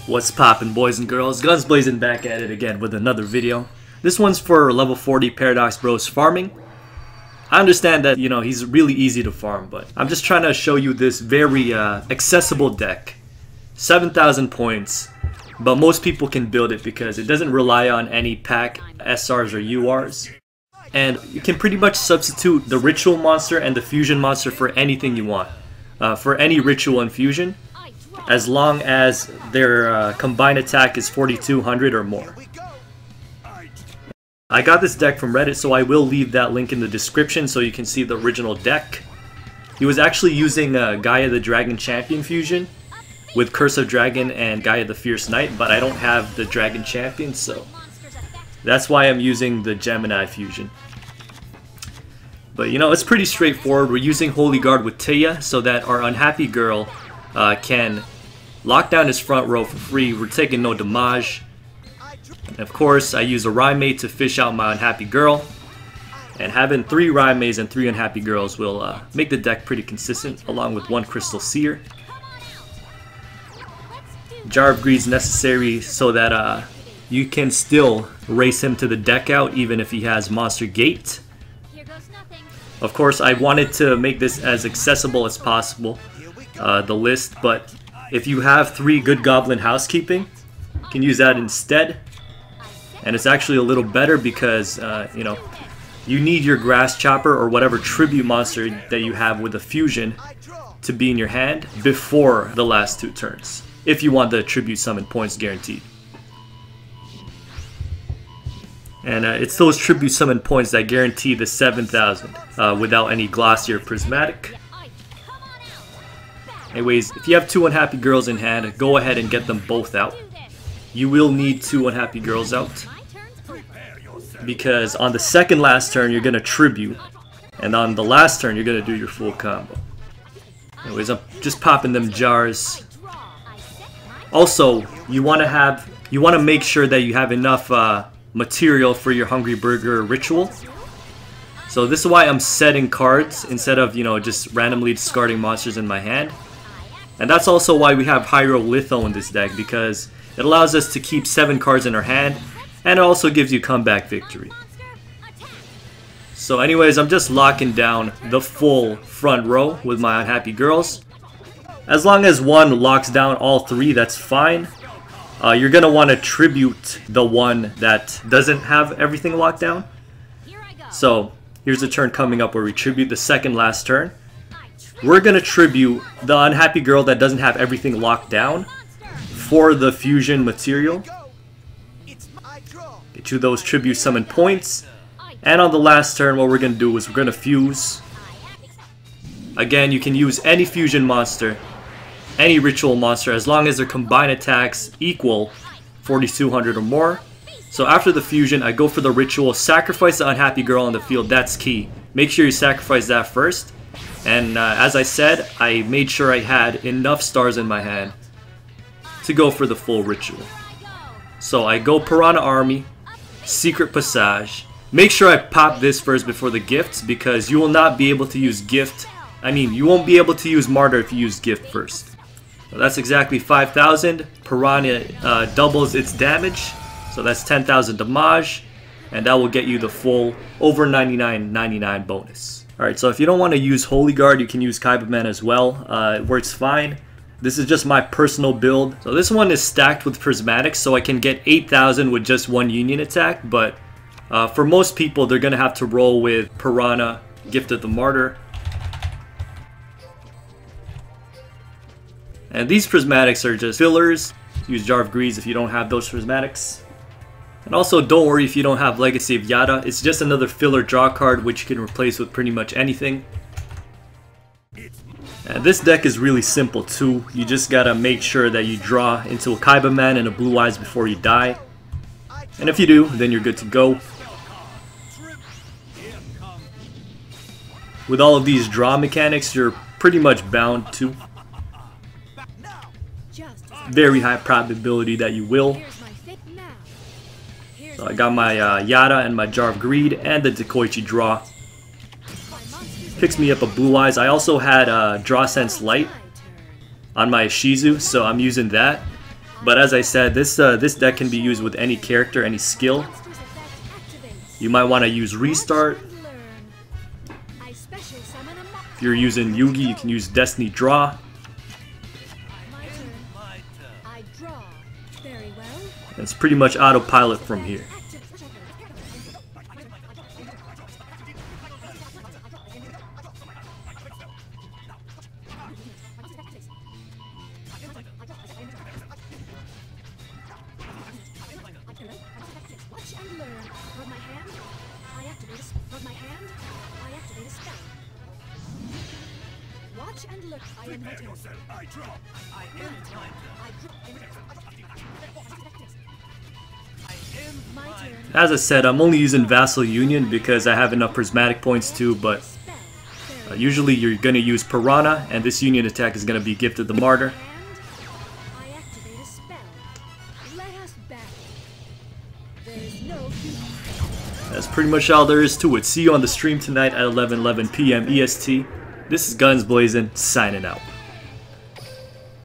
What's poppin', boys and girls? Guns Blazing back at it again with another video. This one's for level 40 Paradox Bros farming. I understand that, he's really easy to farm, but I'm just trying to show you this very accessible deck. 7,000 points, but most people can build it because it doesn't rely on any pack SRs or URs. And you can pretty much substitute the ritual monster and the fusion monster for anything you want. For any ritual and fusion, as long as their combined attack is 4,200 or more. I got this deck from Reddit, so I will leave that link in the description so you can see the original deck. He was actually using Gaia the Dragon Champion fusion with Curse of Dragon and Gaia the Fierce Knight, but I don't have the Dragon Champion, so that's why I'm using the Gemini fusion. But it's pretty straightforward. We're using Holy Guard with seeya so that our unhappy girl can lock down his front row for free. We're taking no damage. And of course, I use a Rhyme to fish out my unhappy girl. And having 3 Rhymes and 3 unhappy girls will make the deck pretty consistent, along with 1 Crystal Seer. Jar of Greed is necessary so that you can still race him to the deck out even if he has Monster Gate. Of course, I wanted to make this as accessible as possible, the list, but if you have 3 Good Goblin Housekeeping, you can use that instead. And it's actually a little better because, you need your Grass Chopper or whatever tribute monster that you have with a fusion to be in your hand before the last 2 turns, if you want the tribute summon points guaranteed. And it's those tribute summon points that guarantee the 7,000 without any glossy or prismatic. Anyways, if you have 2 unhappy girls in hand, go ahead and get them both out. You will need 2 unhappy girls out, because on the second last turn you're going to tribute, and on the last turn you're going to do your full combo. Anyways, I'm just popping them jars. Also, you want to make sure that you have enough material for your Hungry Burger ritual. So this is why I'm setting cards instead of just randomly discarding monsters in my hand. And that's also why we have Hierolitho in this deck, because it allows us to keep 7 cards in our hand, and it also gives you comeback victory. So anyways, I'm just locking down the full front row with my unhappy girls. As long as one locks down all 3, that's fine. You're going to want to tribute the one that doesn't have everything locked down. So here's a turn coming up where we tribute the second last turn. We're going to tribute the unhappy girl that doesn't have everything locked down for the fusion material. Get you those tribute summon points. And on the last turn, what we're going to do is we're going to fuse. Again, you can use any fusion monster, any ritual monster, as long as their combined attacks equal 4,200 or more. So after the fusion, I go for the ritual, sacrifice the unhappy girl on the field. That's key. Make sure you sacrifice that first. And as I said, I made sure I had enough stars in my hand to go for the full ritual. So I go Piranha Army, Secret Passage. Make sure I pop this first before the gifts, because you will not be able to use gift. You won't be able to use Martyr if you use gift first. So that's exactly 5,000. Piranha doubles its damage, so that's 10,000 damage, and that will get you the full over 99.99 bonus. Alright, so if you don't want to use Holy Guard, you can use Kaibaman as well. It works fine. This is just my personal build. So this one is stacked with prismatics, so I can get 8,000 with just 1 union attack, but for most people, they're going to have to roll with Piranha, Gift of the Martyr. And these prismatics are just fillers. Use Jar of Greed if you don't have those prismatics. And also, don't worry if you don't have Legacy of Yada. It's just another filler draw card which you can replace with pretty much anything. And this deck is really simple too. You just gotta make sure that you draw into a Kaibaman and a Blue Eyes before you die. And if you do, then you're good to go. With all of these draw mechanics, you're pretty much bound to. Very high probability that you will. So I got my Yada and my Jar of Greed and the Dekoichi draw. Picks me up a Blue Eyes. I also had Draw Sense Light on my Shizu, so I'm using that. But as I said, this deck can be used with any character, any skill. You might want to use Restart. If you're using Yugi, you can use Destiny Draw. It's pretty much autopilot from here. As I said, I'm only using Vassal Union because I have enough prismatic points too, but usually you're going to use Piranha, and this union attack is going to be Gifted the Martyr. That's pretty much all there is to it. See you on the stream tonight at 11:11 p.m. EST. This is Guns Blazing, signing out.